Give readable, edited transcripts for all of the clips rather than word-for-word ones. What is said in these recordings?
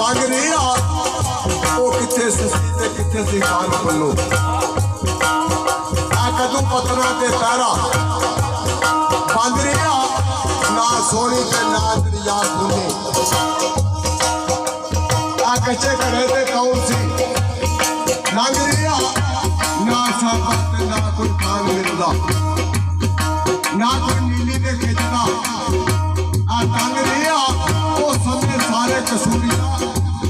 ਮੰਗ ਰਹੀ ਆ ਉਹ ਕਿੱਥੇ ਸਸਤੀ ਤੇ ਕਿੱਥੇ ਸੀ ਖਾਨ ਪੱਲੋ ਆ ਕਦੋਂ ਪਤਨਾ ਤੇ ਤਾਰਾ ਬੰਦ ਰਿਹਾ ਨਾ ਸੋਹਣੀ ਤੇ ਨਾ ਦਰਿਆ ਖੁੱਲੇ ਆ ਕੱਚੇ ਘੜੇ ਤੇ ਕੌਣ ਸੀ ਲੰਘ ਰਿਹਾ ਨਾ ਸਾਬਤ ਤੇ ਨਾ ਕੋਈ ਖਾਨ ਮਿਲਦਾ ਨਾ ਕੋਈ ਨੀਲੀ ਦੇ ਖਿੱਚਦਾ ਆ ਤੰਗ ਰਿਹਾ ਉਹ ਸਮੇਂ ਸਾਰੇ ਕਸੂਰੀਆ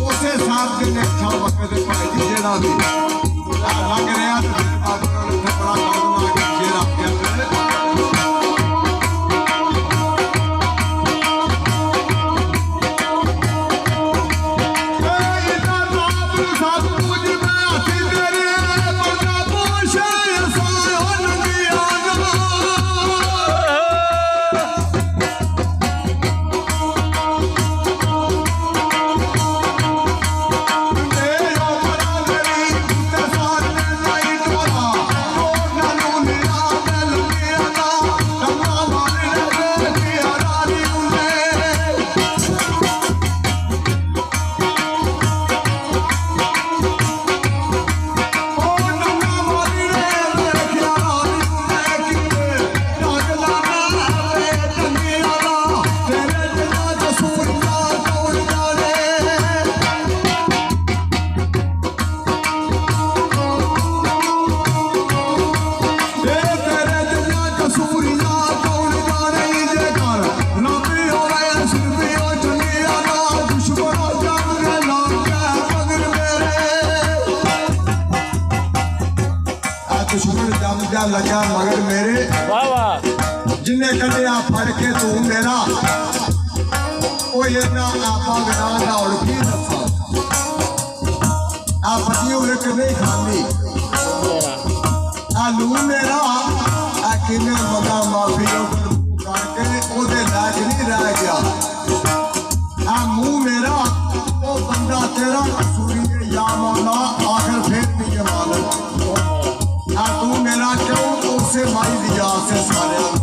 ਉਸੇ ਸਾਥ ਦੇ ਲੇਖਾ ਵਕਤ ਦੇ ਭਾਈ ਜੀ ਜਿਹੜਾ ਵੀ ਲੱਗ ਰਿਹਾ ਤੇ ਬਾਬਾ ਨੂੰ ਬੜਾ ਕੰਮ ਆ ਕੇ ਜਿਹੜਾ ਕਹਿੰਦੇ लगा मगर मेरे जिन्हें कन्या फड़ के तू मेरा वो इतना आपा बिना दौड़ की दफा आप पतियों एक नहीं खानी आलू मेरा आखिर मगा माफियों करके ओदे लाज नहीं रह गया आ मुंह मेरा वो बंदा तेरा कसूरी या मौला आखिर फिर नहीं है मालूम तू मेरा क्यों उसे माई दिया से सारे